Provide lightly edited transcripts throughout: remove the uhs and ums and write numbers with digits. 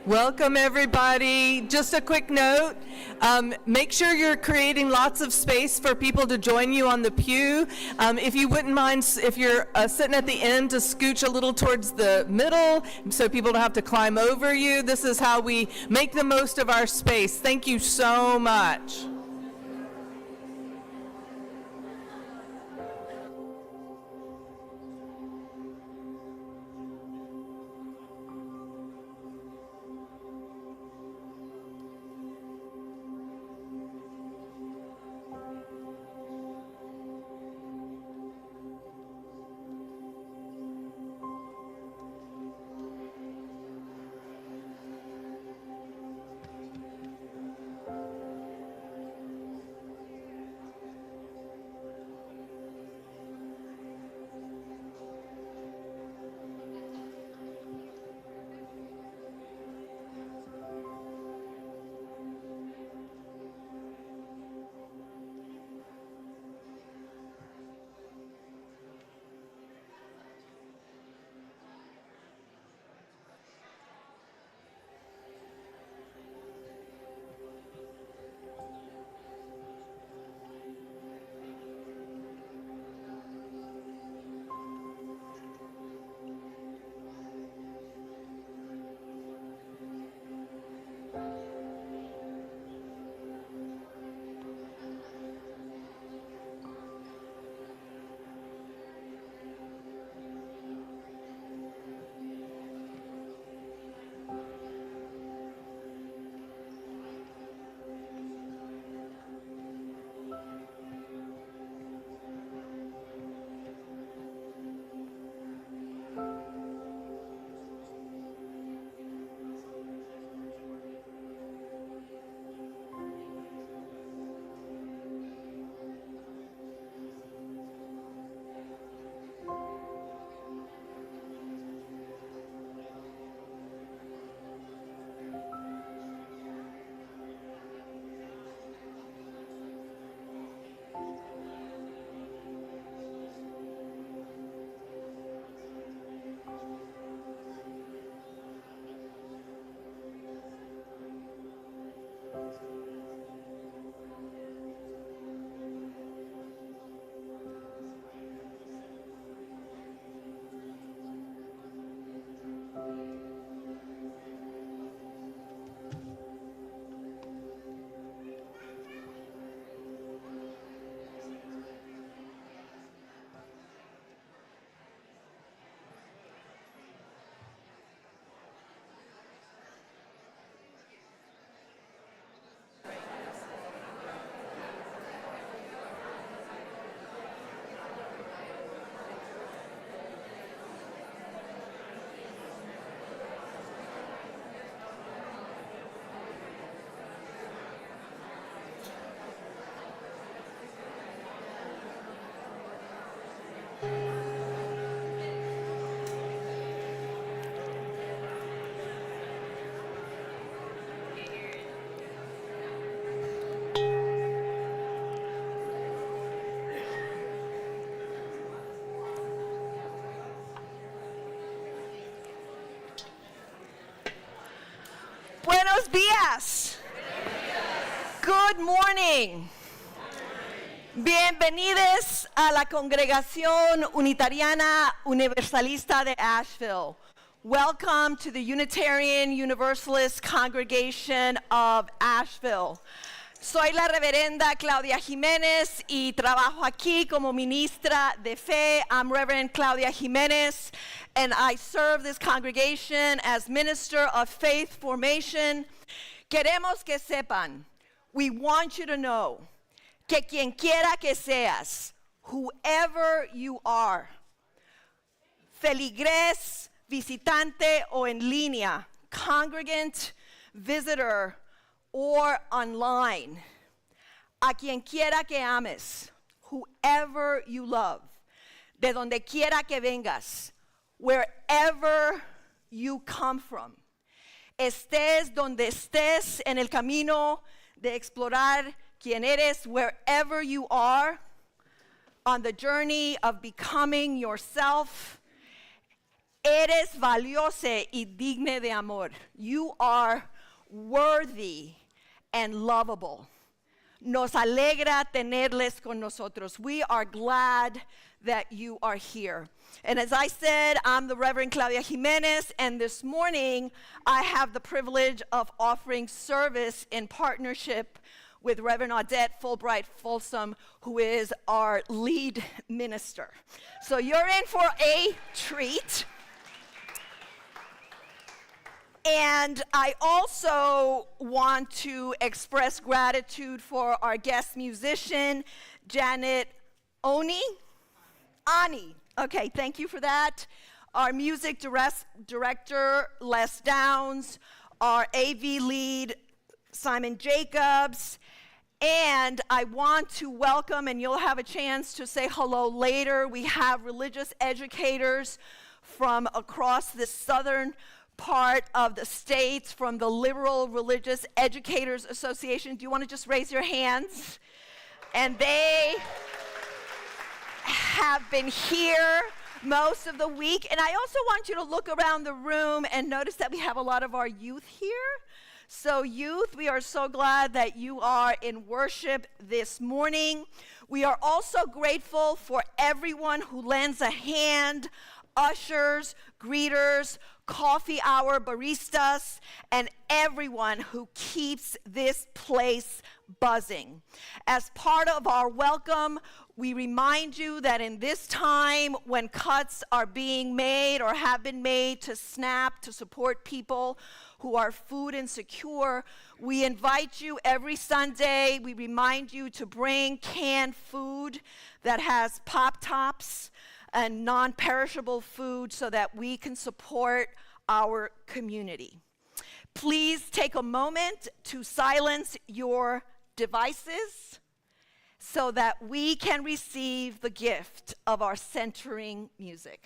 Welcome, everybody. Just a quick note, make sure you're creating lots of space for people to join you on the pew. If you wouldn't mind, if you're sitting at the end, to scooch a little towards the middle so people don't have to climb over you. This is how we make the most of our space. Thank you so much. Buenos días. Good morning. Bienvenidos a la Congregación Unitariana Universalista de Asheville. Welcome to the Unitarian Universalist Congregation of Asheville. Soy la reverenda Claudia Jimenez y trabajo aquí como ministra de fe. I'm Reverend Claudia Jimenez, and I serve this congregation as Minister of Faith Formation. Queremos que sepan, we want you to know, que quien quiera que seas, whoever you are, feligres, visitante o en línea, congregant, visitor, or online, a quien quiera que ames, whoever you love, de donde quiera que vengas, wherever you come from, estés donde estés en el camino de explorar quién eres, wherever you are, on the journey of becoming yourself, Eres valiosa y digna de amor. You are worthy and lovable. Nos alegra tenerles con nosotros. We are glad that you are here. And as I said, I'm the Reverend Claudia Jimenez, and this morning I have the privilege of offering service in partnership with Reverend Audette Fulbright Fulson, who is our lead minister. So you're in for a treat. And I also want to express gratitude for our guest musician, Janet Onnie. Onnie. Okay, thank you for that. Our music director, Les Downs. Our AV lead, Simon Jacobs. And I want to welcome, and you'll have a chance to say hello later, we have religious educators from across the southern part of the states, from the Liberal Religious Educators Association. Do you want to just raise your hands? And they have been here most of the week. And I also want you to look around the room and notice that we have a lot of our youth here. So youth, we are so glad that you are in worship this morning. We are also grateful for everyone who lends a hand, ushers, greeters, coffee hour baristas, and everyone who keeps this place buzzing. As part of our welcome, we remind you that in this time when cuts are being made or have been made to SNAP to support people who are food insecure, we invite you every Sunday, we remind you to bring canned food that has Pop-Tops and non-perishable food so that we can support our community. Please take a moment to silence your devices so that we can receive the gift of our centering music.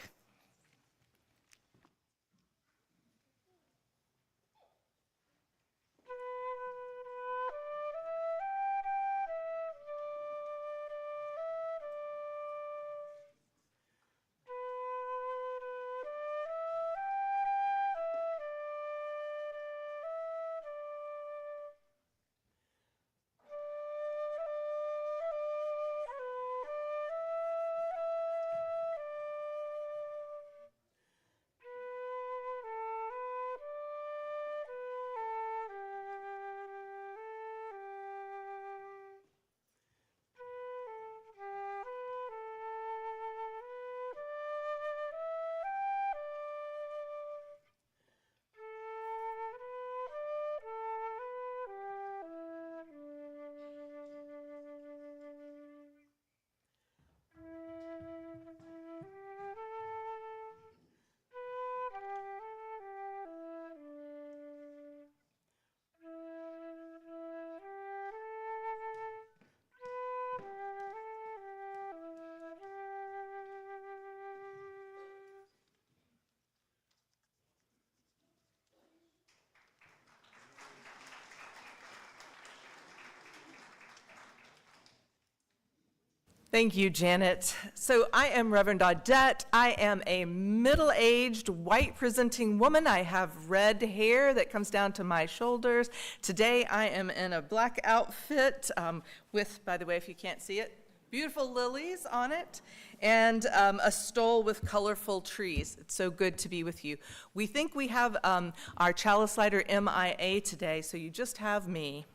Thank you, Janet. So I am Reverend Audette. I am a middle-aged, white-presenting woman. I have red hair that comes down to my shoulders. Today I am in a black outfit with, by the way, if you can't see it, beautiful lilies on it, and a stole with colorful trees. It's so good to be with you. We think we have our chalice lighter MIA today, so you just have me.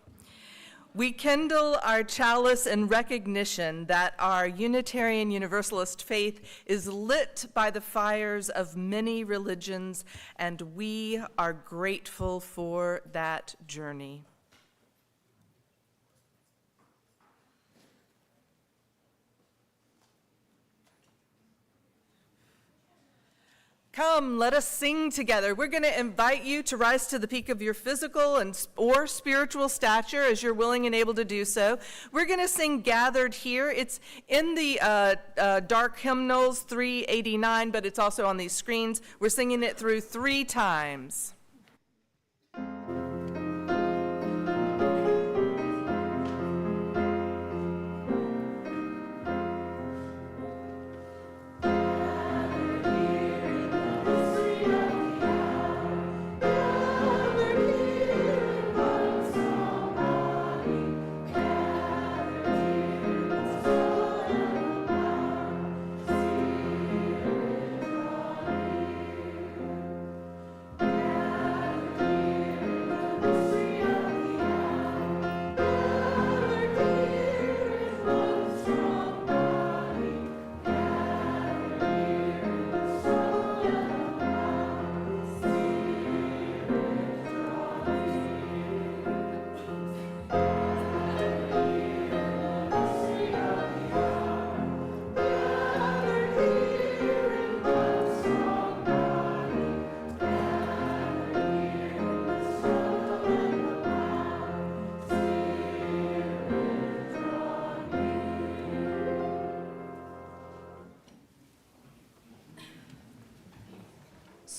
We kindle our chalice in recognition that our Unitarian Universalist faith is lit by the fires of many religions, and we are grateful for that journey. Come, let us sing together. We're going to invite you to rise to the peak of your physical or spiritual stature as you're willing and able to do so. We're going to sing Gathered Here. It's in the dark hymnals, 389, but it's also on these screens. We're singing it through 3 times.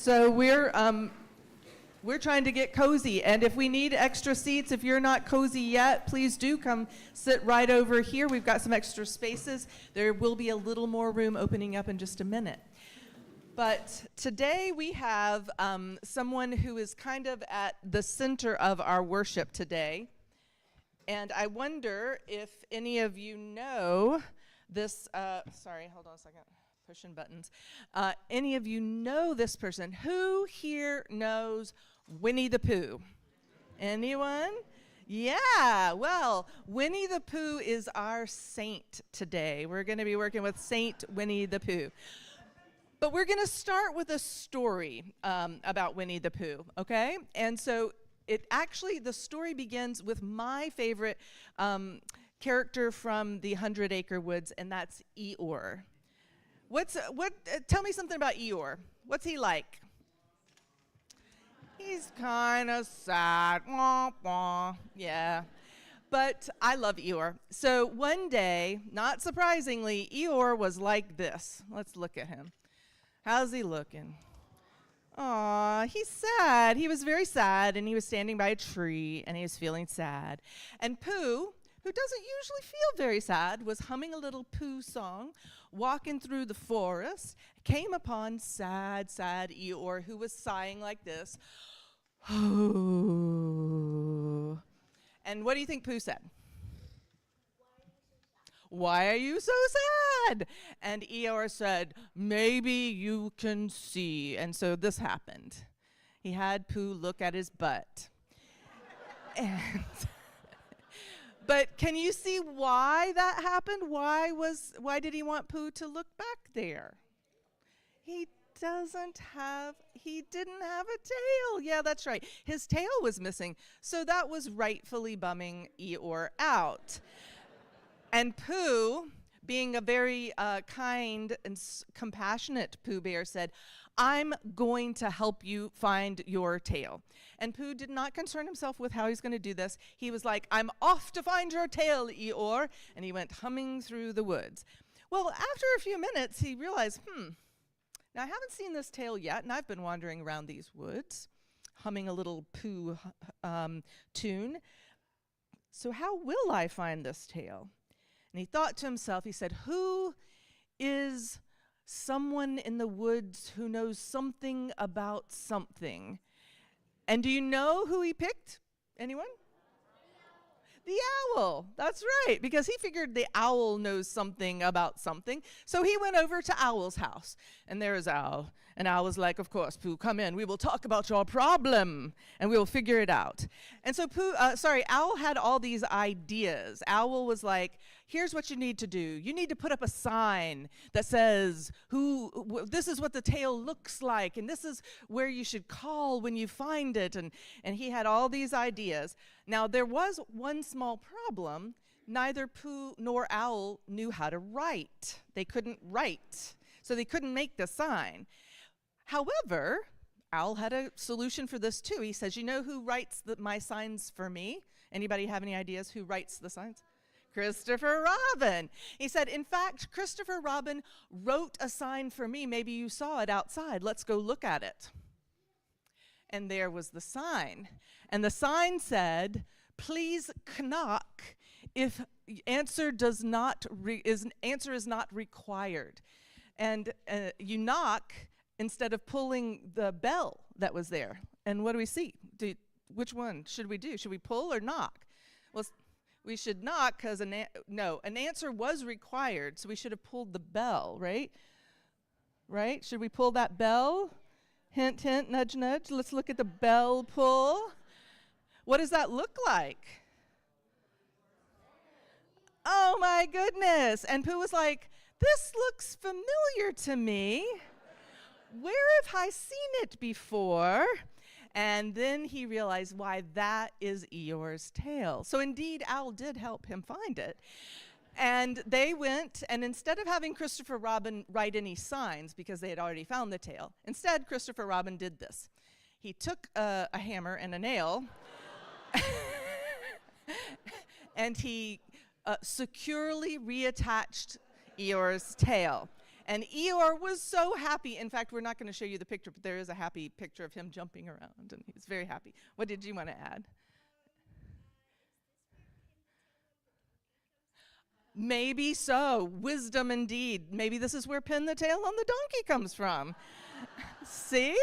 So we're trying to get cozy, and if we need extra seats, if you're not cozy yet, please do come sit right over here. We've got some extra spaces. There will be a little more room opening up in just a minute. But today we have someone who is kind of at the center of our worship today. And I wonder if any of you know this, sorry, hold on a second, pushing buttons. Any of you know this person? Who here knows Winnie the Pooh? Anyone? Yeah, well, Winnie the Pooh is our saint today. We're going to be working with Saint Winnie the Pooh. But we're going to start with a story about Winnie the Pooh, okay? And so the story begins with my favorite character from the 100 Acre Woods, and that's Eeyore. Tell me something about Eeyore. What's he like? He's kind of sad. Wah, wah. Yeah. But I love Eeyore. So one day, not surprisingly, Eeyore was like this. Let's look at him. How's he looking? Aw, he's sad. He was very sad, and he was standing by a tree, and he was feeling sad. And Pooh, who doesn't usually feel very sad, was humming a little Pooh song, walking through the forest, came upon sad, sad Eeyore, who was sighing like this. Oh. And what do you think Pooh said? Why are you so sad? And Eeyore said, maybe you can see. And so this happened. He had Pooh look at his butt. But can you see why that happened? Why did he want Pooh to look back there? He didn't have a tail. Yeah, that's right. His tail was missing. So that was rightfully bumming Eeyore out. And Pooh, being a very kind and compassionate Pooh Bear, said, I'm going to help you find your tail. And Pooh did not concern himself with how he's going to do this. He was like, I'm off to find your tail, Eeyore. And he went humming through the woods. Well, after a few minutes, he realized, now I haven't seen this tail yet, and I've been wandering around these woods, humming a little Pooh tune. So how will I find this tail? And he thought to himself, he said, who is someone in the woods who knows something about something? And do you know who he picked? Anyone? The owl. That's right, because he figured the owl knows something about something. So he went over to Owl's house, and there is Owl. And Owl was like, of course, Pooh, come in. We will talk about your problem, and we will figure it out. And so Owl had all these ideas. Owl was like, here's what you need to do. You need to put up a sign that says, this is what the tail looks like, and this is where you should call when you find it. And he had all these ideas. Now, there was one small problem. Neither Pooh nor Owl knew how to write. They couldn't write, so they couldn't make the sign. However, Owl had a solution for this too. He says, you know who writes my signs for me? Anybody have any ideas who writes the signs? Christopher Robin. He said, in fact, Christopher Robin wrote a sign for me. Maybe you saw it outside. Let's go look at it. And there was the sign. And the sign said, please knock if answer is not required. And you knock instead of pulling the bell that was there. And what do we see? Which one should we do? Should we pull or knock? Well, we should knock because an answer was required, so we should have pulled the bell, right? Right? Should we pull that bell? Hint, hint, nudge, nudge. Let's look at the bell pull. What does that look like? Oh my goodness. And Pooh was like, this looks familiar to me. Where have I seen it before? And then he realized why that is Eeyore's tail. So indeed, Owl did help him find it. And they went, and instead of having Christopher Robin write any signs, because they had already found the tail, instead Christopher Robin did this. He took a hammer and a nail, and he securely reattached Eeyore's tail. And Eeyore was so happy. In fact, we're not going to show you the picture, but there is a happy picture of him jumping around, and he's very happy. What did you want to add? Maybe so. Wisdom indeed. Maybe this is where pin the tail on the donkey comes from. See?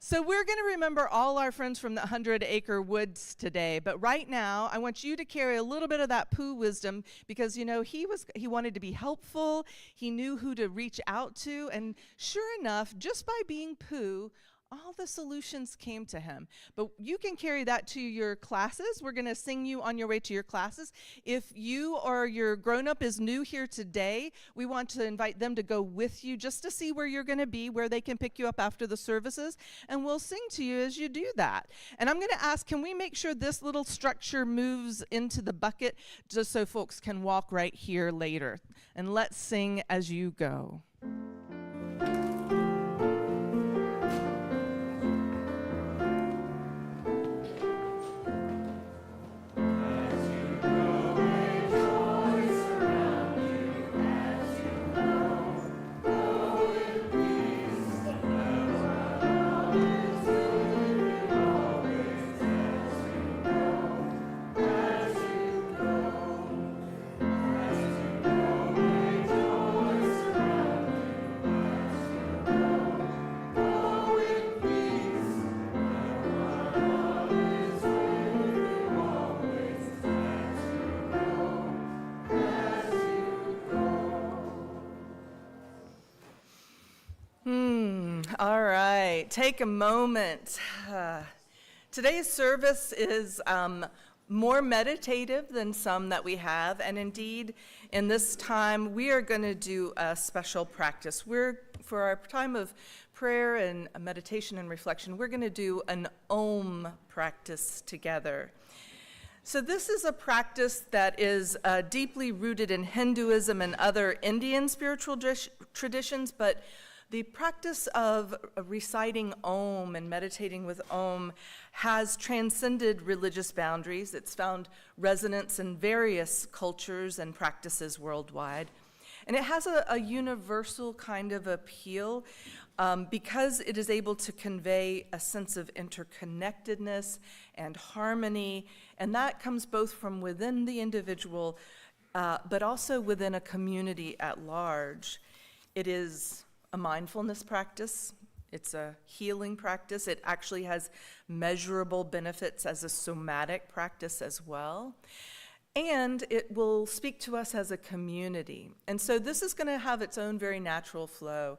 So we're going to remember all our friends from the 100-acre woods today, but right now I want you to carry a little bit of that Pooh wisdom, because you know he wanted to be helpful. He knew who to reach out to, and sure enough, just by being Pooh, all the solutions came to him. But you can carry that to your classes. We're going to sing you on your way to your classes. If you or your grown-up is new here today, we want to invite them to go with you just to see where you're going to be, where they can pick you up after the services, and we'll sing to you as you do that. And I'm going to ask, can we make sure this little structure moves into the bucket just so folks can walk right here later? And let's sing as you go. All right, take a moment. Today's service is more meditative than some that we have, and indeed, in this time, we are going to do a special practice. For our time of prayer and meditation and reflection, we're going to do an Om practice together. So this is a practice that is deeply rooted in Hinduism and other Indian spiritual traditions, but the practice of reciting Om and meditating with Om has transcended religious boundaries. It's found resonance in various cultures and practices worldwide. And it has a universal kind of appeal because it is able to convey a sense of interconnectedness and harmony, and that comes both from within the individual, but also within a community at large. It is a mindfulness practice. It's a healing practice. It actually has measurable benefits as a somatic practice as well. And it will speak to us as a community. And so this is going to have its own very natural flow.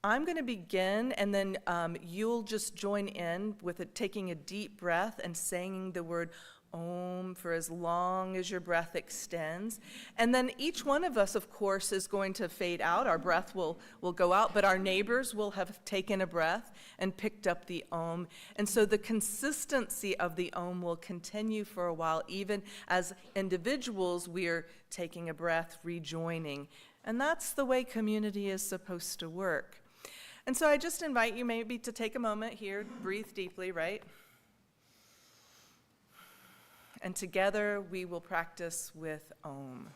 I'm going to begin, and then you'll just join in with it, taking a deep breath and saying the word Om for as long as your breath extends. And then each one of us, of course, is going to fade out. Our breath will go out, but our neighbors will have taken a breath and picked up the Om. And so the consistency of the Om will continue for a while, even as individuals we are taking a breath, rejoining. And that's the way community is supposed to work. And so I just invite you maybe to take a moment here, breathe deeply, right? And together we will practice with Om.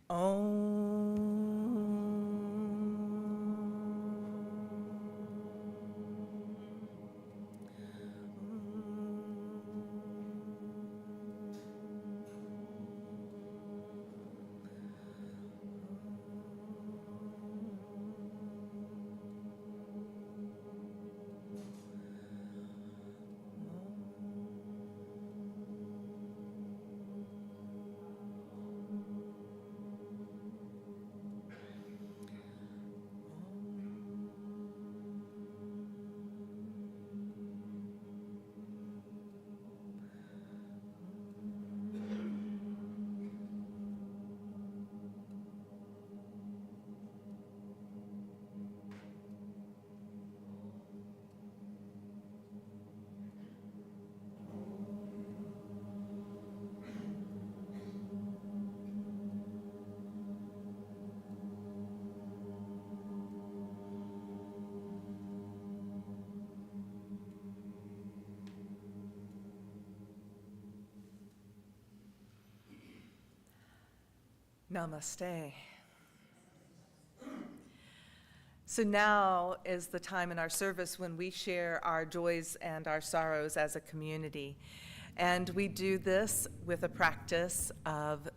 Om. Namaste. So now is the time in our service when we share our joys and our sorrows as a community. And we do this with a practice of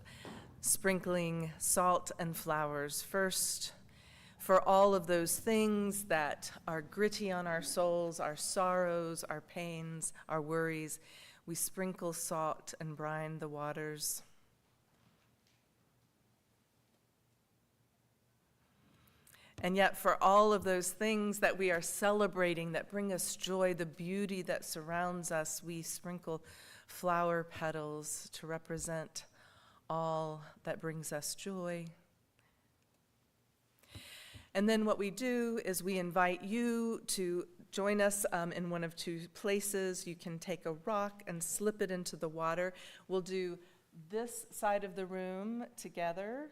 sprinkling salt and flowers first for all of those things that are gritty on our souls, our sorrows, our pains, our worries. We sprinkle salt and brine the waters. And yet for all of those things that we are celebrating that bring us joy, the beauty that surrounds us, we sprinkle flower petals to represent all that brings us joy. And then what we do is we invite you to join us in one of two places. You can take a rock and slip it into the water. We'll do this side of the room together.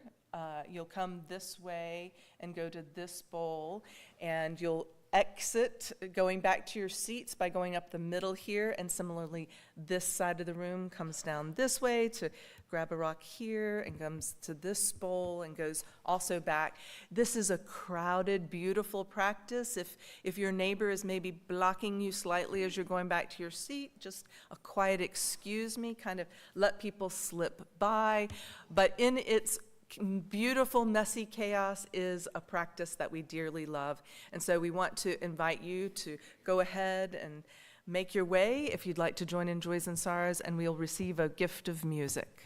You'll come this way and go to this bowl, and you'll exit going back to your seats by going up the middle here, and similarly this side of the room comes down this way to grab a rock here and comes to this bowl and goes also back. This is a crowded, beautiful practice. If your neighbor is maybe blocking you slightly as you're going back to your seat, just a quiet excuse me, kind of let people slip by. But in its beautiful, messy chaos is a practice that we dearly love. And so we want to invite you to go ahead and make your way if you'd like to join in Joys and Sorrows, and we'll receive a gift of music.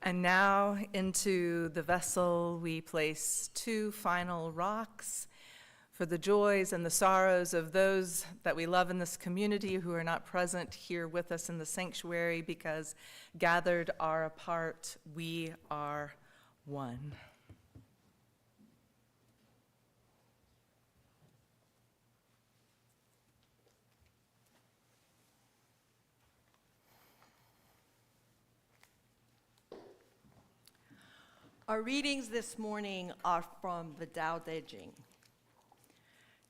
And now into the vessel we place 2 final rocks for the joys and the sorrows of those that we love in this community who are not present here with us in the sanctuary, because gathered are apart, we are one. Our readings this morning are from the Tao Te Ching,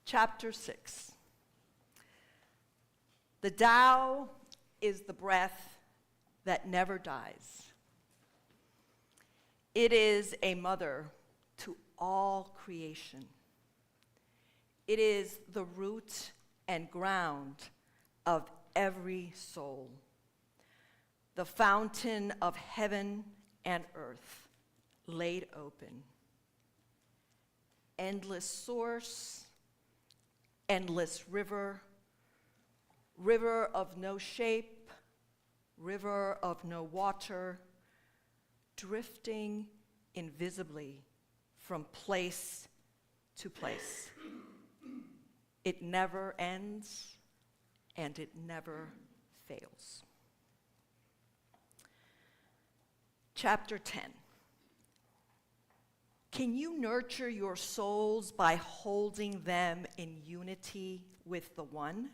chapter 6. The Tao is the breath that never dies. It is a mother to all creation. It is the root and ground of every soul, the fountain of heaven and earth laid open. Endless source, endless river, river of no shape, river of no water, drifting invisibly from place to place. It never ends and it never fails. Chapter 10. Can you nurture your souls by holding them in unity with the One?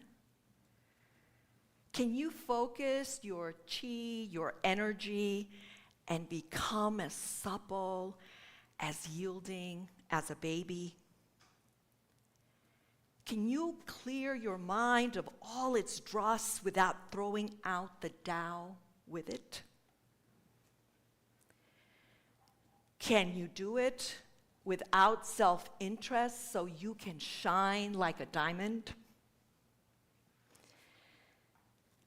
Can you focus your chi, your energy, and become as supple, as yielding as a baby? Can you clear your mind of all its dross without throwing out the Tao with it? Can you do it without self-interest so you can shine like a diamond?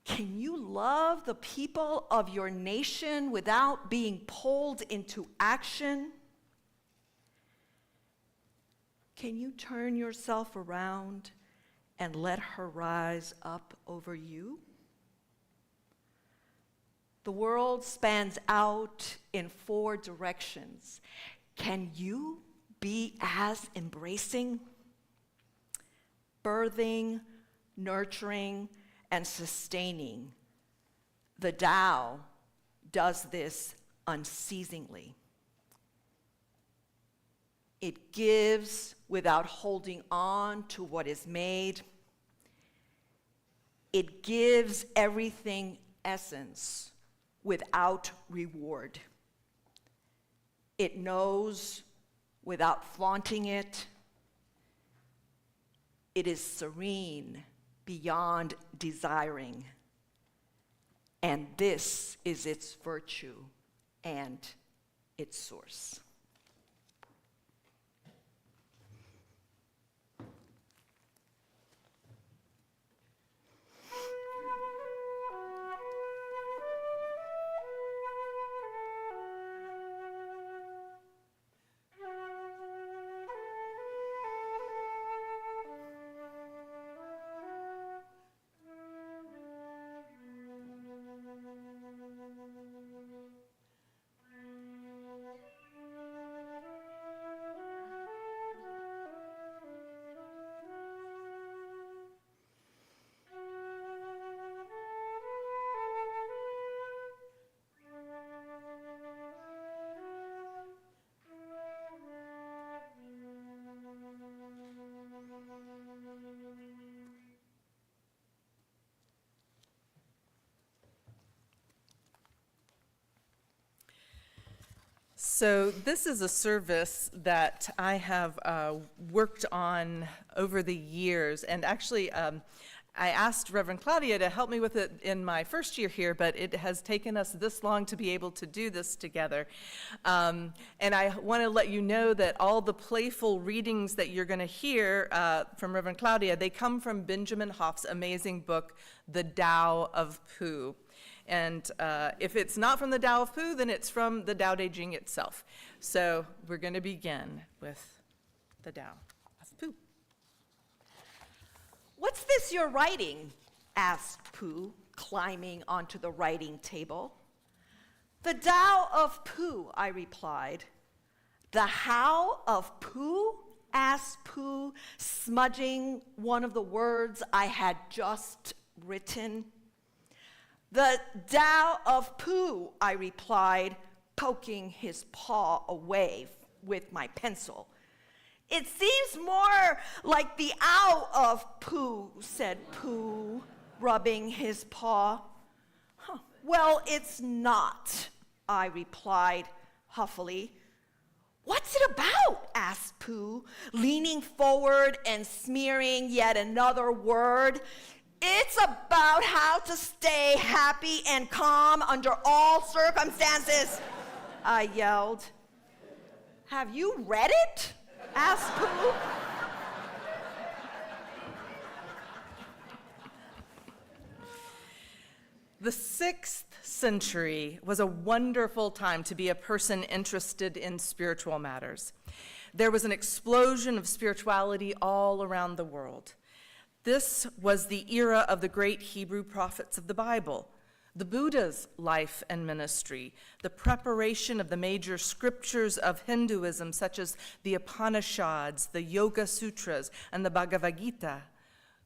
Can you love the people of your nation without being pulled into action? Can you turn yourself around and let her rise up over you? The world spans out in 4 directions. Can you be as embracing? Birthing, nurturing, and sustaining. The Tao does this unceasingly. It gives without holding on to what is made. It gives everything essence without reward. It knows without flaunting it. It is serene beyond desiring. And this is its virtue and its source. So this is a service that I have worked on over the years, and actually I asked Reverend Claudia to help me with it in my first year here, but it has taken us this long to be able to do this together. And I want to let you know that all the playful readings that you're going to hear from Reverend Claudia, they come from Benjamin Hoff's amazing book, The Tao of Pooh. And if it's not from the Tao of Pooh, then it's from the Tao Te Ching itself. So we're going to begin with the Tao of Pooh. What's this you're writing? Asked Pooh, climbing onto the writing table. The Tao of Pooh, I replied. The how of Pooh? Asked Pooh, smudging one of the words I had just written. The Tao of Pooh, I replied, poking his paw away with my pencil. It seems more like the ow of Pooh, said Pooh, rubbing his paw. Huh. Well, it's not, I replied huffily. What's it about? Asked Pooh, leaning forward and smearing yet another word. It's about how to stay happy and calm under all circumstances, I yelled. Have you read it? Asked Pooh. The 6th century was a wonderful time to be a person interested in spiritual matters. There was an explosion of spirituality all around the world. This was the era of the great Hebrew prophets of the Bible, the Buddha's life and ministry, the preparation of the major scriptures of Hinduism, such as the Upanishads, the Yoga Sutras, and the Bhagavad Gita.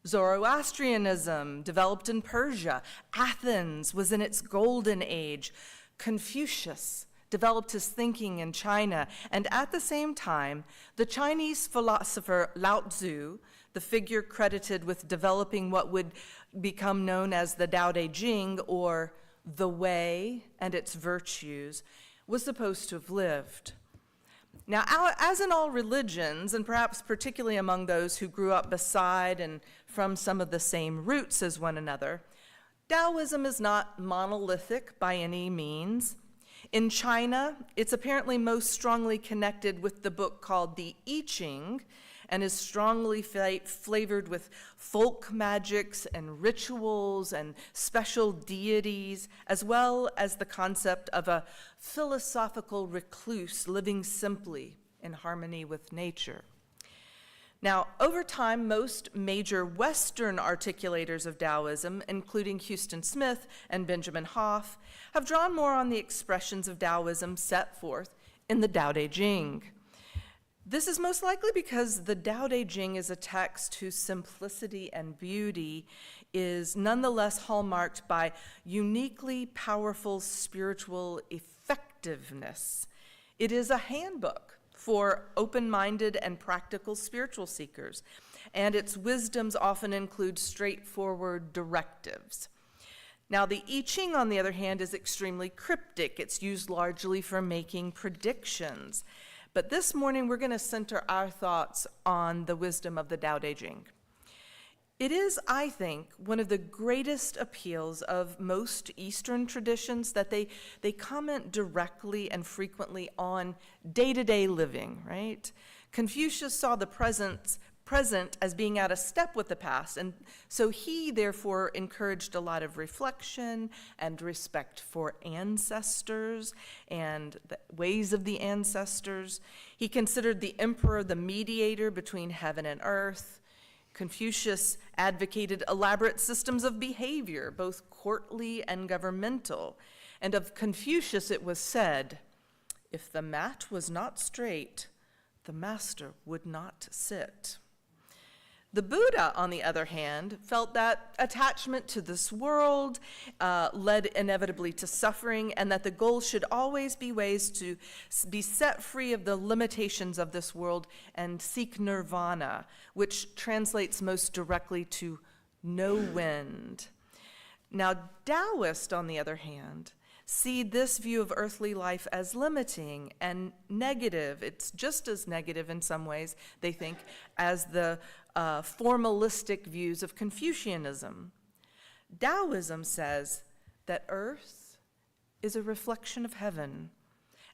Zoroastrianism developed in Persia. Athens was in its golden age. Confucius developed his thinking in China. And at the same time, the Chinese philosopher Lao Tzu, the figure credited with developing what would become known as the Tao Te Ching, or the way and its virtues, was supposed to have lived. Now, as in all religions, and perhaps particularly among those who grew up beside and from some of the same roots as one another, Taoism is not monolithic by any means. In China, it's apparently most strongly connected with the book called the I Ching, and is strongly flavored with folk magics and rituals and special deities, as well as the concept of a philosophical recluse living simply in harmony with nature. Now, over time, most major Western articulators of Taoism, including Houston Smith and Benjamin Hoff, have drawn more on the expressions of Taoism set forth in the Tao Te Ching. This is most likely because the Tao Te Ching is a text whose simplicity and beauty is nonetheless hallmarked by uniquely powerful spiritual effectiveness. It is a handbook for open-minded and practical spiritual seekers, and its wisdoms often include straightforward directives. Now, the I Ching, on the other hand, is extremely cryptic. It's used largely for making predictions. But this morning, we're going to center our thoughts on the wisdom of the Tao Te Ching. It is, I think, one of the greatest appeals of most Eastern traditions that they comment directly and frequently on day-to-day living, right? Confucius saw the present as being out of step with the past, and so he therefore encouraged a lot of reflection and respect for ancestors and the ways of the ancestors. He considered the emperor the mediator between heaven and earth. Confucius advocated elaborate systems of behavior, both courtly and governmental. And of Confucius it was said, "If the mat was not straight, the master would not sit." The Buddha, on the other hand, felt that attachment to this world led inevitably to suffering, and that the goal should always be ways to be set free of the limitations of this world and seek nirvana, which translates most directly to no wind. Now, Taoists, on the other hand, see this view of earthly life as limiting and negative. It's just as negative in some ways, they think, as the formalistic views of Confucianism. Taoism says that earth is a reflection of heaven,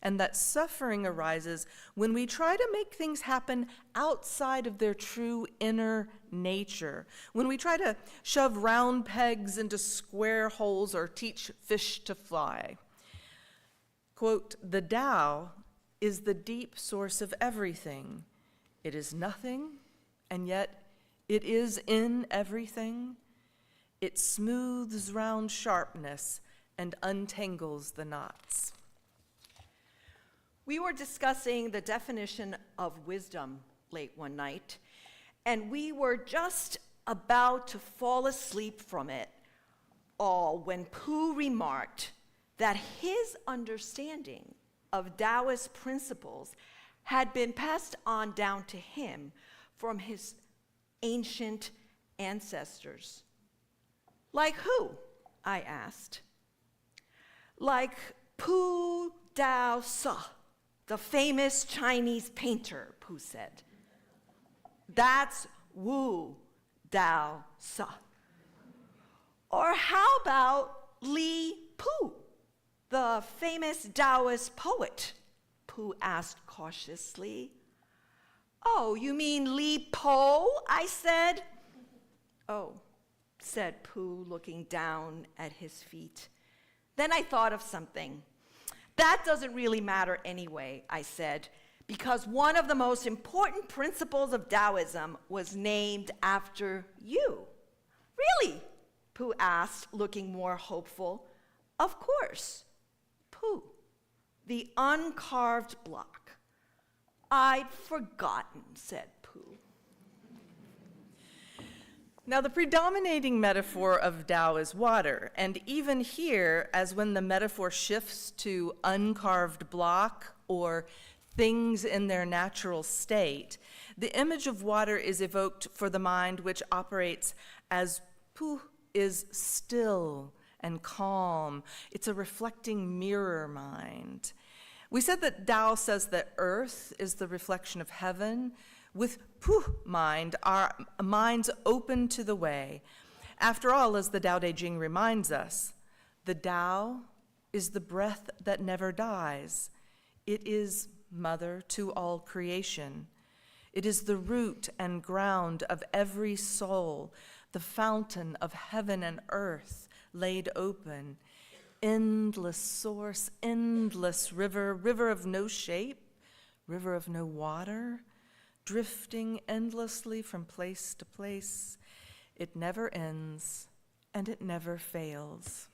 and that suffering arises when we try to make things happen outside of their true inner nature, when we try to shove round pegs into square holes or teach fish to fly. Quote, "The Tao is the deep source of everything. It is nothing, and yet it is in everything. It smooths round sharpness and untangles the knots. We were discussing the definition of wisdom late one night, and we were just about to fall asleep from it all when Pooh remarked that his understanding of Taoist principles had been passed on down to him from his ancient ancestors. Like who? I asked. Like Pu Dao Se, the famous Chinese painter, Pooh said. That's Wu Dao Se. Or how about Li Pu, the famous Taoist poet? Pooh asked cautiously. Oh, you mean Li Po? I said. Oh, said Pooh, looking down at his feet. Then I thought of something. That doesn't really matter anyway, I said, because one of the most important principles of Taoism was named after you. Really? Pooh asked, looking more hopeful. Of course. Pooh, the uncarved block. I'd forgotten, said Pooh. Now, the predominating metaphor of Tao is water, and even here, as when the metaphor shifts to uncarved block or things in their natural state, the image of water is evoked for the mind which operates as Pooh is still and calm. It's a reflecting mirror mind. We said that Tao says that earth is the reflection of heaven. With Pooh mind, our minds open to the way. After all, as the Tao Te Ching reminds us, the Tao is the breath that never dies. It is mother to all creation. It is the root and ground of every soul, the fountain of heaven and earth laid open. Endless source, endless river, river of no shape, river of no water, drifting endlessly from place to place. It never ends, and it never fails.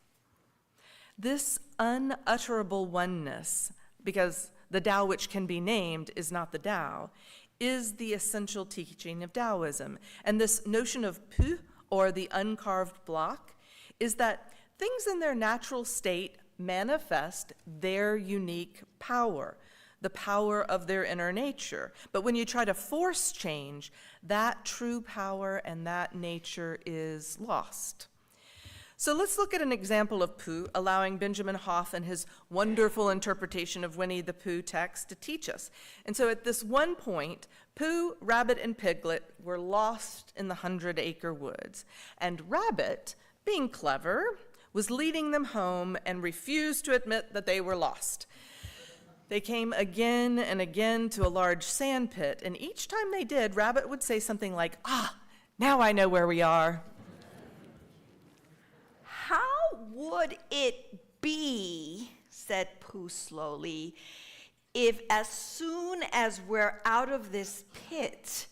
This unutterable oneness, because the Tao which can be named is not the Tao, is the essential teaching of Taoism. And this notion of Pooh, or the uncarved block, is that things in their natural state manifest their unique power, the power of their inner nature. But when you try to force change, that true power and that nature is lost. So let's look at an example of Pooh, allowing Benjamin Hoff and his wonderful interpretation of Winnie the Pooh text to teach us. And so at this one point, Pooh, Rabbit, and Piglet were lost in the 100-acre woods. And Rabbit, being clever, was leading them home and refused to admit that they were lost. They came again and again to a large sand pit, and each time they did, Rabbit would say something like, now I know where we are. How would it be, said Pooh slowly, if as soon as we're out of this pit,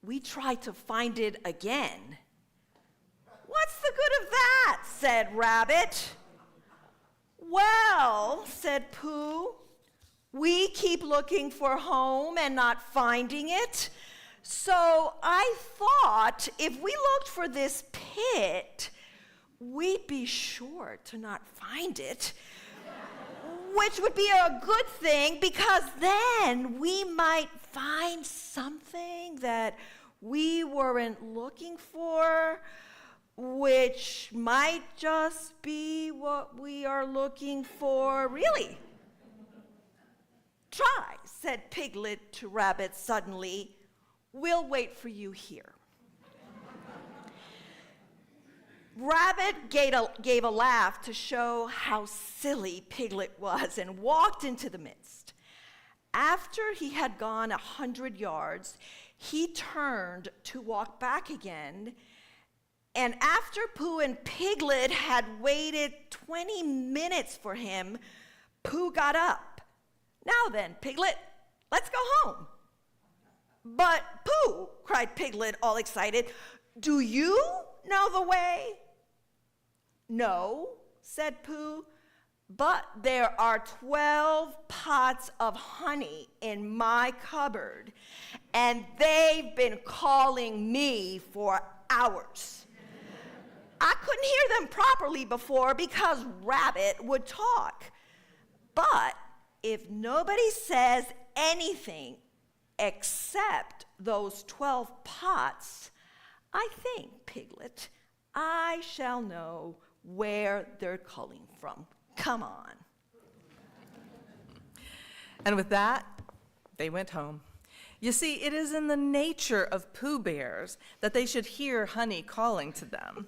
we try to find it again? What's the good of that, said Rabbit. Well, said Pooh, we keep looking for home and not finding it. So I thought if we looked for this pit, we'd be sure to not find it, which would be a good thing because then we might find something that we weren't looking for, which might just be what we are looking for, really. Try, said Piglet to Rabbit suddenly. We'll wait for you here. Rabbit gave a laugh to show how silly Piglet was and walked into the midst. After he had gone 100 yards, he turned to walk back again. And after Pooh and Piglet had waited 20 minutes for him, Pooh got up. Now then, Piglet, let's go home. But Pooh, cried Piglet, all excited, do you know the way? No, said Pooh, but there are 12 pots of honey in my cupboard, and they've been calling me for hours. I couldn't hear them properly before because Rabbit would talk. But if nobody says anything except those 12 pots, I think, Piglet, I shall know where they're calling from. Come on. And with that, they went home. You see, it is in the nature of Pooh Bears that they should hear honey calling to them.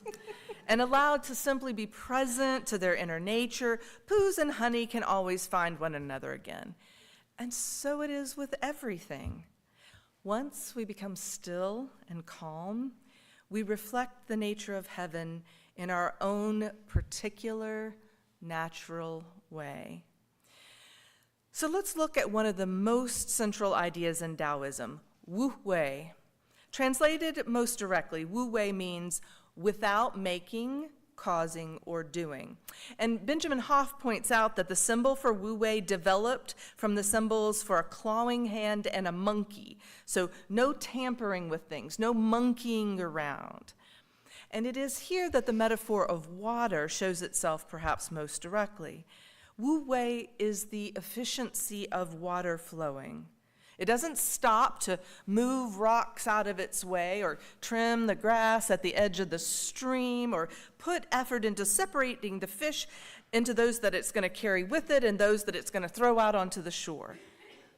And allowed to simply be present to their inner nature, Poohs and honey can always find one another again. And so it is with everything. Once we become still and calm, we reflect the nature of heaven in our own particular, natural way. So let's look at one of the most central ideas in Taoism, Wu Wei. Translated most directly, Wu Wei means without making, causing, or doing. And Benjamin Hoff points out that the symbol for Wu Wei developed from the symbols for a clawing hand and a monkey. So no tampering with things, no monkeying around. And it is here that the metaphor of water shows itself perhaps most directly. Wu Wei is the efficiency of water flowing. It doesn't stop to move rocks out of its way or trim the grass at the edge of the stream or put effort into separating the fish into those that it's going to carry with it and those that it's going to throw out onto the shore.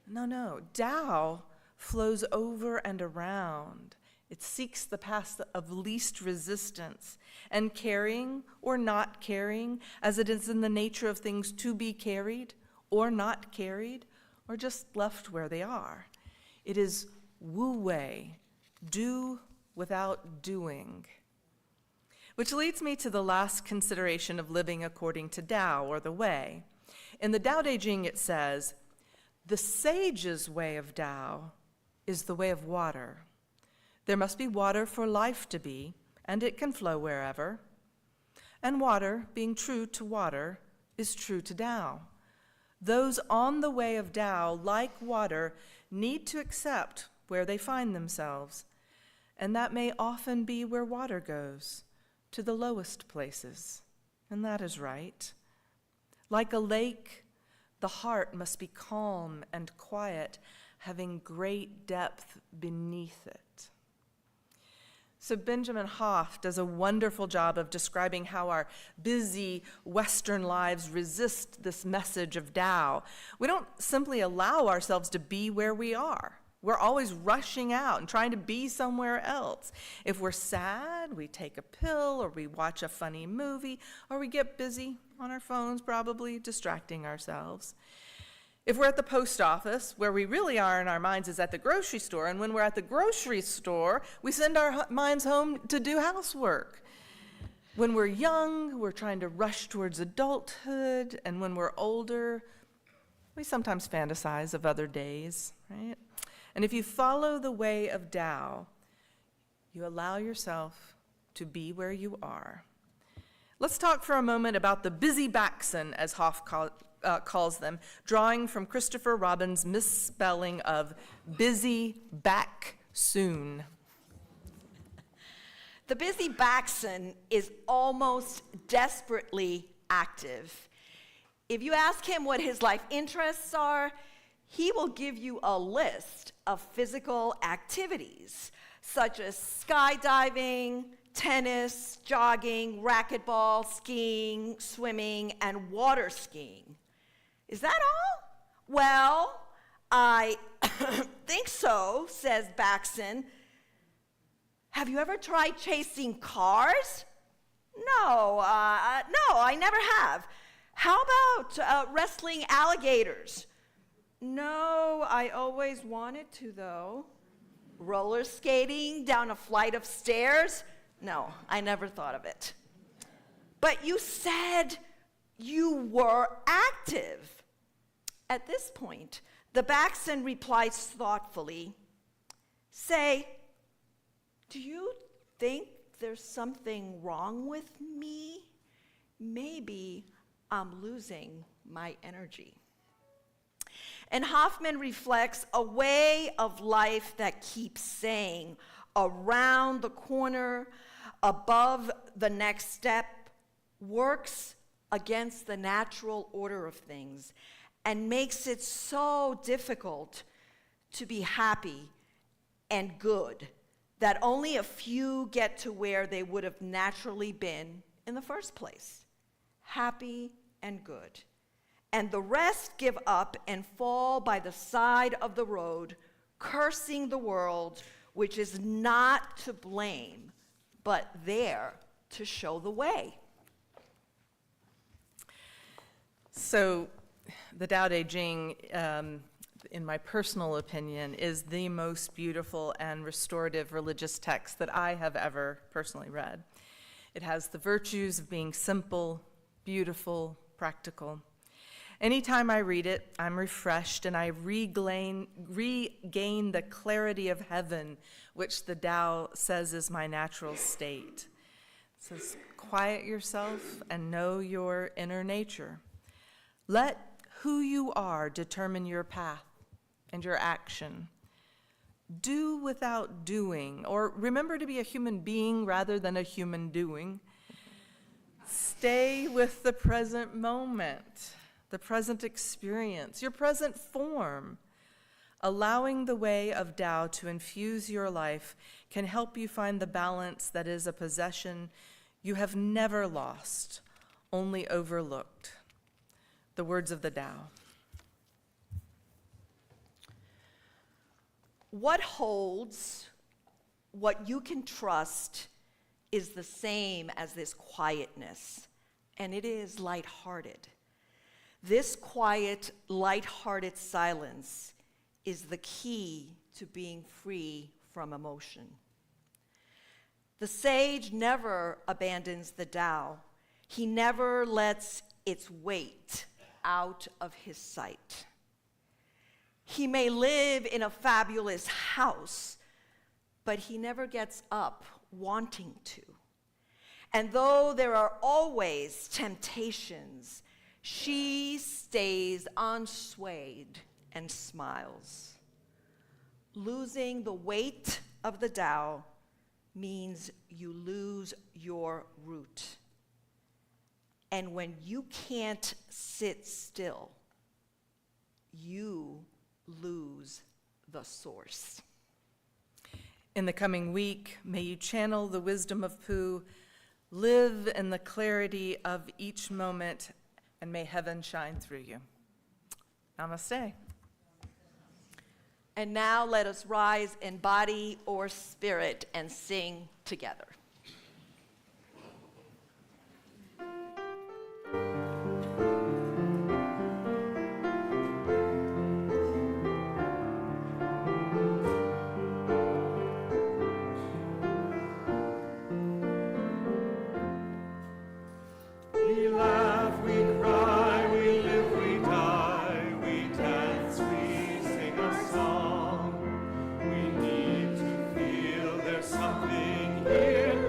No. Tao flows over and around. It seeks the path of least resistance, and carrying or not carrying, as it is in the nature of things to be carried or not carried, or just left where they are. It is Wu Wei, do without doing. Which leads me to the last consideration of living according to Tao, or the way. In the Tao Te Ching it says, the sage's way of Tao is the way of water. There must be water for life to be, and it can flow wherever. And water, being true to water, is true to Tao. Those on the way of Tao, like water, need to accept where they find themselves. And that may often be where water goes, to the lowest places. And that is right. Like a lake, the heart must be calm and quiet, having great depth beneath it. So Benjamin Hoff does a wonderful job of describing how our busy Western lives resist this message of Tao. We don't simply allow ourselves to be where we are. We're always rushing out and trying to be somewhere else. If we're sad, we take a pill, or we watch a funny movie, or we get busy on our phones, probably distracting ourselves. If we're at the post office, where we really are in our minds is at the grocery store, and when we're at the grocery store, we send our minds home to do housework. When we're young, we're trying to rush towards adulthood, and when we're older, we sometimes fantasize of other days, right? And if you follow the way of Tao, you allow yourself to be where you are. Let's talk for a moment about the busy backson, as Hoff calls them, drawing from Christopher Robin's misspelling of busy back soon. The busy backson is almost desperately active. If you ask him what his life interests are, he will give you a list of physical activities, such as skydiving, tennis, jogging, racquetball, skiing, swimming, and water skiing. Is that all? Well, I think so, says Baxton. Have you ever tried chasing cars? No, I never have. How about wrestling alligators? No, I always wanted to, though. Roller skating down a flight of stairs? No, I never thought of it. But you said you were active. At this point, the Baxton replies thoughtfully, say, do you think there's something wrong with me? maybe I'm losing my energy. And Hoffman reflects a way of life that keeps saying, around the corner, above the next step, works against the natural order of things and makes it so difficult to be happy and good that only a few get to where they would have naturally been in the first place, happy and good. And the rest give up and fall by the side of the road, cursing the world, which is not to blame, but there to show the way. So the Tao Te Ching, in my personal opinion, is the most beautiful and restorative religious text that I have ever personally read. It has the virtues of being simple, beautiful, practical. Anytime I read it, I'm refreshed and I regain the clarity of heaven, which the Tao says is my natural state. It says, quiet yourself and know your inner nature. Let who you are determine your path and your action. Do without doing, or remember to be a human being rather than a human doing. Stay with the present moment, the present experience, your present form. Allowing the way of Tao to infuse your life can help you find the balance that is a possession you have never lost, only overlooked. The words of the Tao. What holds, what you can trust, is the same as this quietness, and it is lighthearted. This quiet, lighthearted silence is the key to being free from emotion. The sage never abandons the Tao. He never lets its weight out of his sight. He may live in a fabulous house, but he never gets up wanting to. And though there are always temptations, she stays unswayed and smiles. Losing the weight of the Tao means you lose your root. And when you can't sit still, you lose the source. In the coming week, may you channel the wisdom of Pu, live in the clarity of each moment, and may heaven shine through you. Namaste. And now let us rise in body or spirit and sing together. We laugh, we cry, we live, we die, we dance, we sing a song. We need to feel there's something here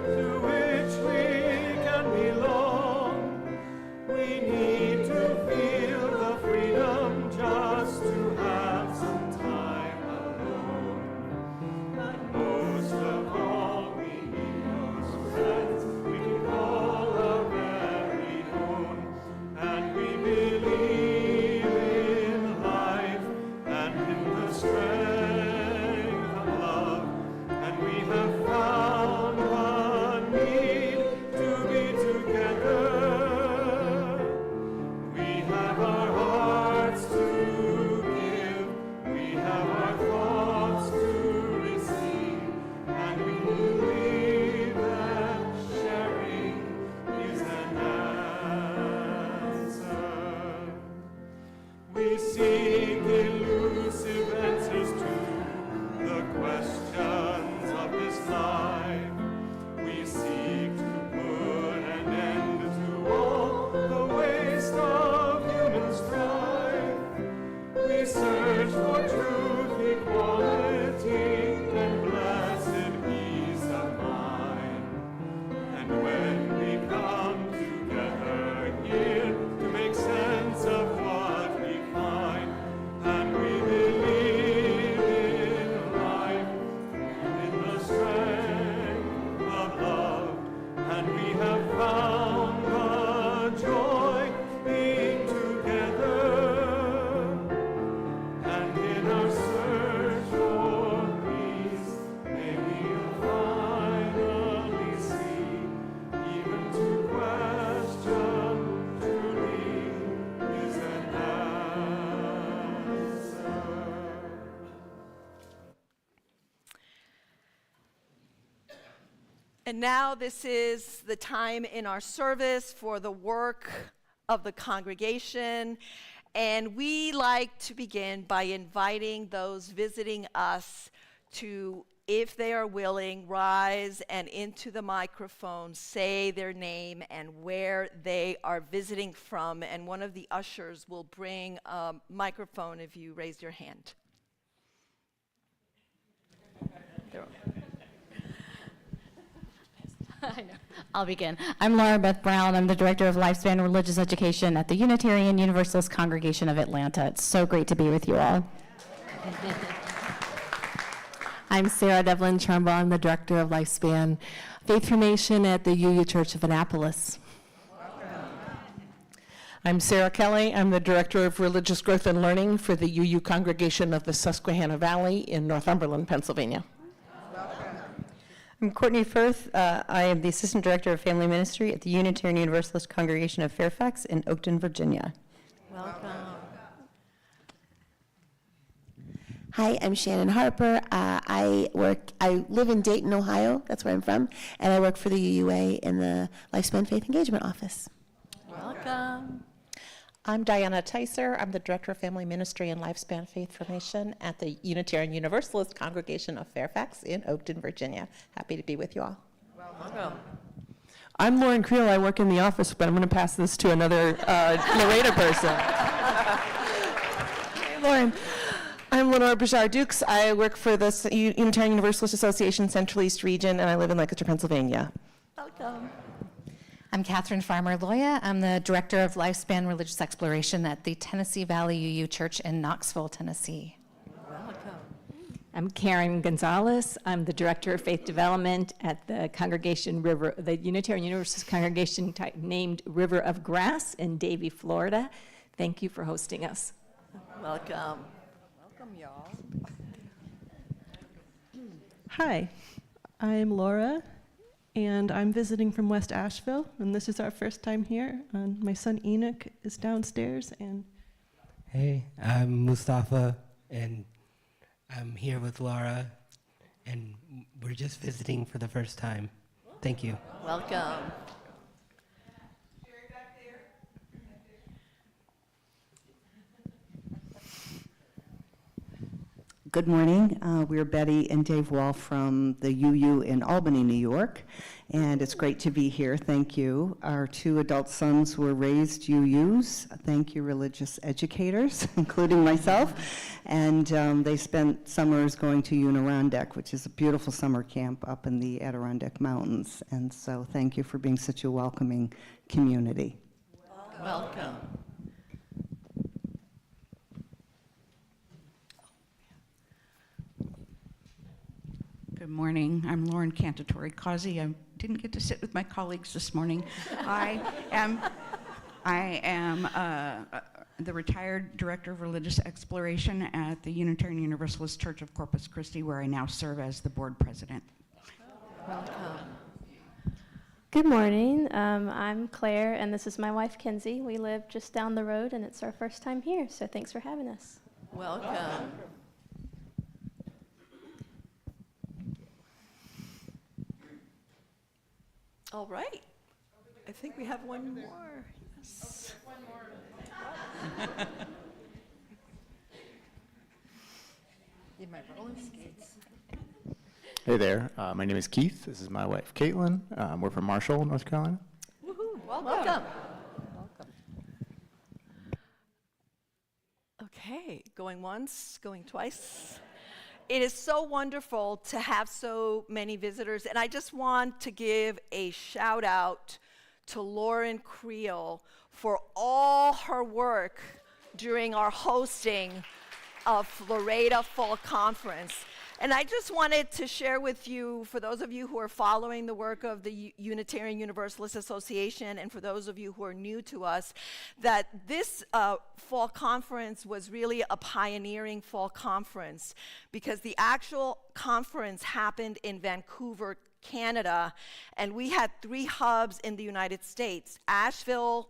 And now this is the time in our service for the work of the congregation. And we like to begin by inviting those visiting us to, if they are willing, rise and into the microphone, say their name and where they are visiting from. And one of the ushers will bring a microphone if you raise your hand. I know. I'll begin. I'm Laura Beth Brown. I'm the Director of Lifespan Religious Education at the Unitarian Universalist Congregation of Atlanta. It's so great to be with you all. I'm Sarah Devlin Trumbull. I'm the Director of Lifespan Faith Formation at the UU Church of Annapolis. I'm Sarah Kelly. I'm the Director of Religious Growth and Learning for the UU Congregation of the Susquehanna Valley in Northumberland, Pennsylvania. I'm Courtney Firth. I am the Assistant Director of Family Ministry at the Unitarian Universalist Congregation of Fairfax in Oakton, Virginia. Welcome. Hi, I'm Shannon Harper. I live in Dayton, Ohio. That's where I'm from. And I work for the UUA in the Lifespan Faith Engagement Office. Welcome. I'm Diana Teiser. I'm the Director of Family Ministry and Lifespan Faith Formation at the Unitarian Universalist Congregation of Fairfax in Oakton, Virginia. Happy to be with you all. Welcome. I'm Lauren Creel. I work in the office, but I'm going to pass this to another narrator person. Hey, Lauren. I'm Lenore Bouchard Dukes. I work for the Unitarian Universalist Association Central East Region, and I live in Lancaster, Pennsylvania. Welcome. I'm Catherine Farmer-Loya. I'm the Director of Lifespan Religious Exploration at the Tennessee Valley UU Church in Knoxville, Tennessee. Welcome. I'm Karen Gonzalez. I'm the Director of Faith Development at the the Unitarian Universalist Congregation named River of Grass in Davie, Florida. Thank you for hosting us. Welcome. Welcome, y'all. Hi, I'm Laura, and I'm visiting from West Asheville, and this is our first time here. And my son Enoch is downstairs, and Hey, I'm Mustafa, and I'm here with Laura, and we're just visiting for the first time. Thank you. Welcome. Good morning. We're Betty and Dave Wall from the UU in Albany, New York, and it's great to be here. Thank you. Our two adult sons were raised UUs. Thank you, religious educators, including myself. And they spent summers going to Unirondeck, which is a beautiful summer camp up in the Adirondack Mountains. And so thank you for being such a welcoming community. Welcome. Good morning. I'm Lauren Cantatori-Causey. I didn't get to sit with my colleagues this morning. I am the retired Director of Religious Exploration at the Unitarian Universalist Church of Corpus Christi, where I now serve as the board president. Welcome. Good morning. I'm Claire, and this is my wife, Kenzie. We live just down the road, and it's our first time here, so thanks for having us. Welcome. All right. I think we have one more. Yes. In my roller skates. Hey there, my name is Keith. This is my wife, Caitlin. We're from Marshall, North Carolina. Woohoo! Welcome. Okay, going once, going twice. It is so wonderful to have so many visitors, and I just want to give a shout out to Lauren Creel for all her work during our hosting of Florida Fall Conference. And I just wanted to share with you, for those of you who are following the work of the Unitarian Universalist Association, and for those of you who are new to us, that this fall conference was really a pioneering fall conference, because the actual conference happened in Vancouver, Canada, and we had 3 hubs in the United States: Asheville,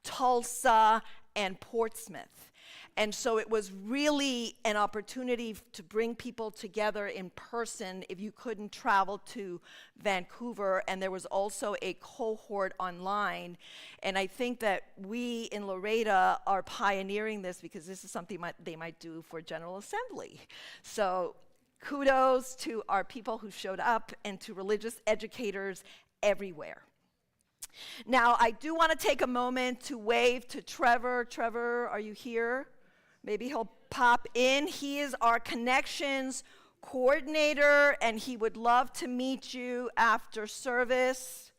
Tulsa, and Portsmouth. And so it was really an opportunity to bring people together in person if you couldn't travel to Vancouver. And there was also a cohort online. And I think that we in Laredo are pioneering this because this is something they might do for General Assembly. So kudos to our people who showed up and to religious educators everywhere. Now, I do want to take a moment to wave to Trevor. Trevor, are you here? Maybe he'll pop in. He is our connections coordinator, and he would love to meet you after service,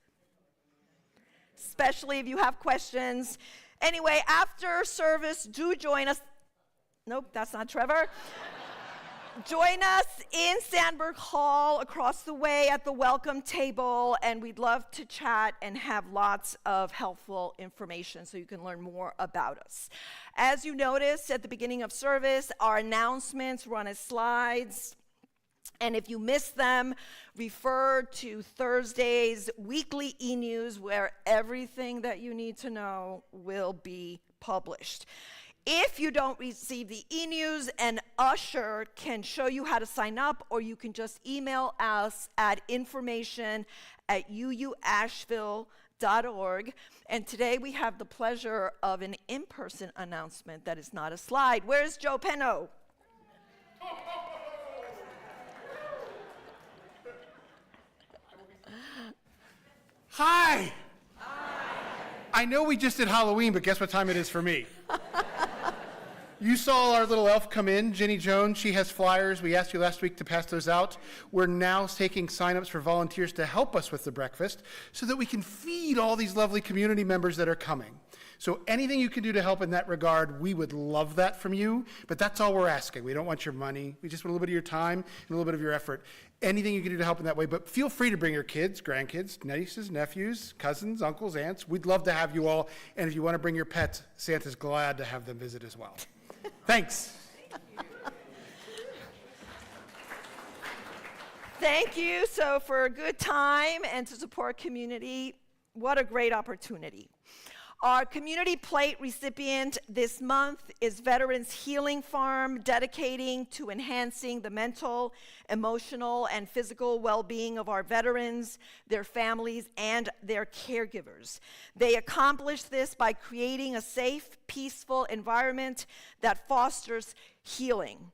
especially if you have questions. Anyway, after service, do join us. Nope, that's not Trevor. Join us in Sandberg Hall across the way at the welcome table, and we'd love to chat and have lots of helpful information so you can learn more about us. As you noticed at the beginning of service, our announcements run as slides, and if you missed them, refer to Thursday's weekly e-news where everything that you need to know will be published. If you don't receive the e-news, an usher can show you how to sign up, or you can just email us at information@uuasheville.org. And today we have the pleasure of an in-person announcement that is not a slide. Where's Joe Penno? Hi! I know we just did Halloween, but guess what time it is for me? You saw our little elf come in, Jenny Jones. She has flyers. We asked you last week to pass those out. We're now taking signups for volunteers to help us with the breakfast so that we can feed all these lovely community members that are coming. So anything you can do to help in that regard, we would love that from you, but that's all we're asking. We don't want your money. We just want a little bit of your time and a little bit of your effort. Anything you can do to help in that way, but feel free to bring your kids, grandkids, nieces, nephews, cousins, uncles, aunts. We'd love to have you all, and if you want to bring your pets, Santa's glad to have them visit as well. Thanks. Thank you. So for a good time and to support community, what a great opportunity. Our community plate recipient this month is Veterans Healing Farm, dedicating to enhancing the mental, emotional, and physical well-being of our veterans, their families, and their caregivers. They accomplish this by creating a safe, peaceful environment that fosters healing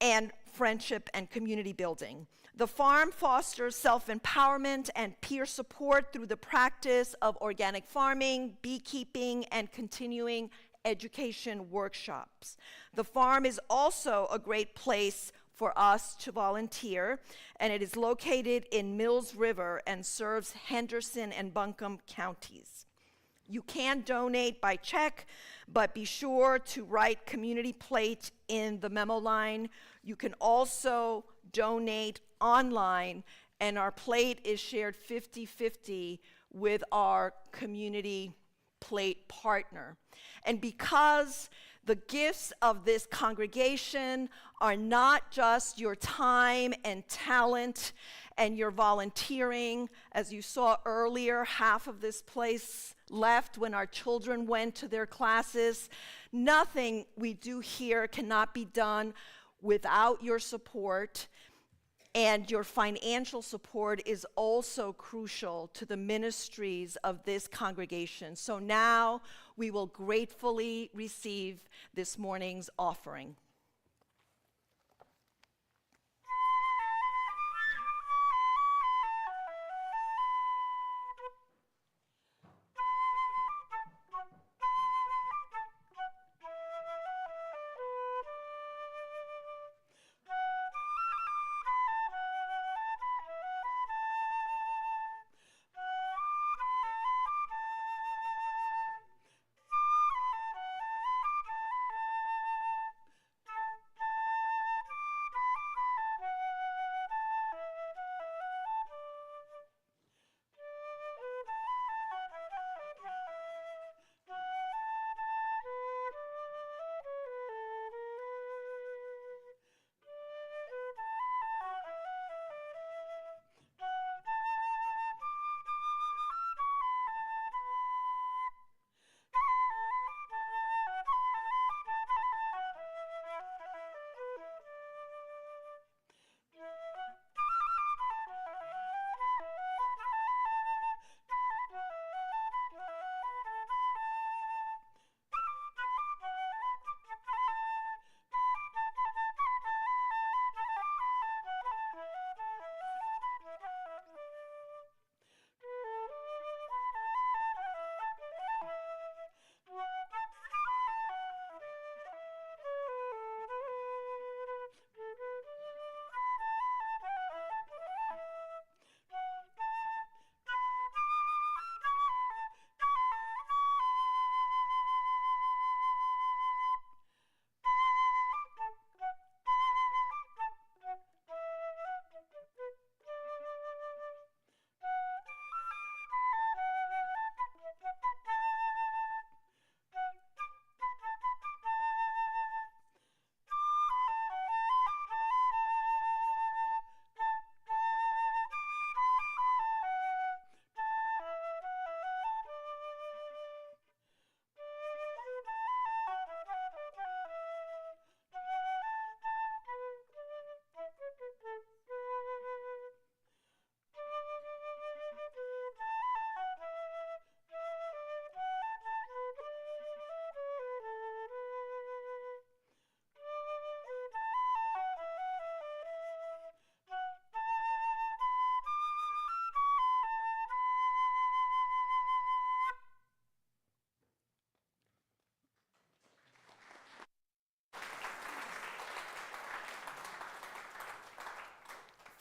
and friendship and community building. The farm fosters self-empowerment and peer support through the practice of organic farming, beekeeping, and continuing education workshops. The farm is also a great place for us to volunteer, and it is located in Mills River and serves Henderson and Buncombe counties. You can donate by check, but be sure to write community plate in the memo line. You can also donate online, and our plate is shared 50-50 with our community plate partner. And because the gifts of this congregation are not just your time and talent and your volunteering, as you saw earlier, half of this place left when our children went to their classes. Nothing we do here cannot be done without your support, and your financial support is also crucial to the ministries of this congregation. So now we will gratefully receive this morning's offering.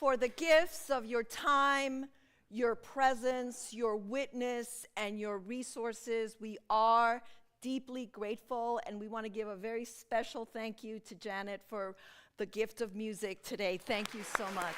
for the gifts of your time, your presence, your witness, and your resources. We are deeply grateful, and we want to give a very special thank you to Janet for the gift of music today. Thank you so much.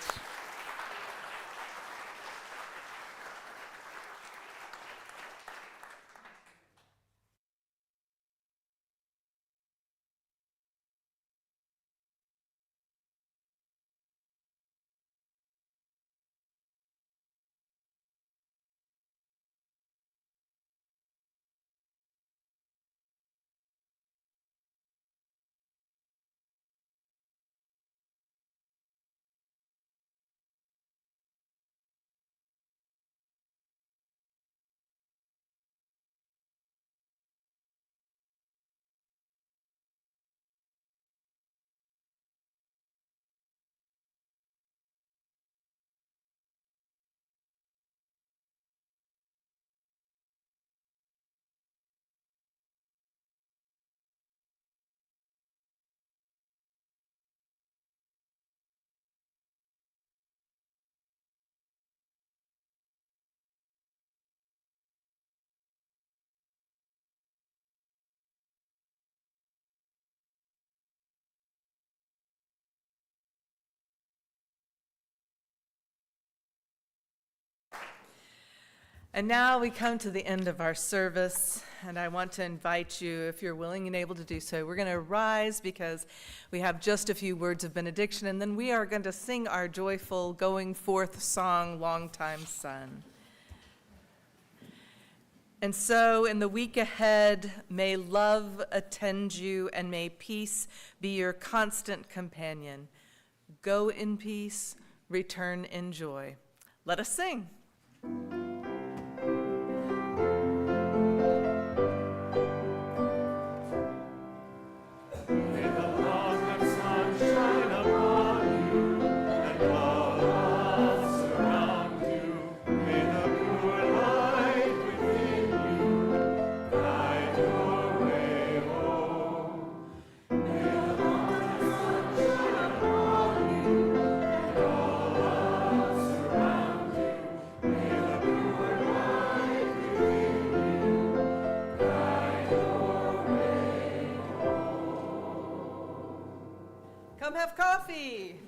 And now we come to the end of our service, and I want to invite you, if you're willing and able to do so, we're going to rise because we have just a few words of benediction, and then we are going to sing our joyful going forth song, Longtime Son. And so in the week ahead, may love attend you and may peace be your constant companion. Go in peace, return in joy. Let us sing. Come have coffee.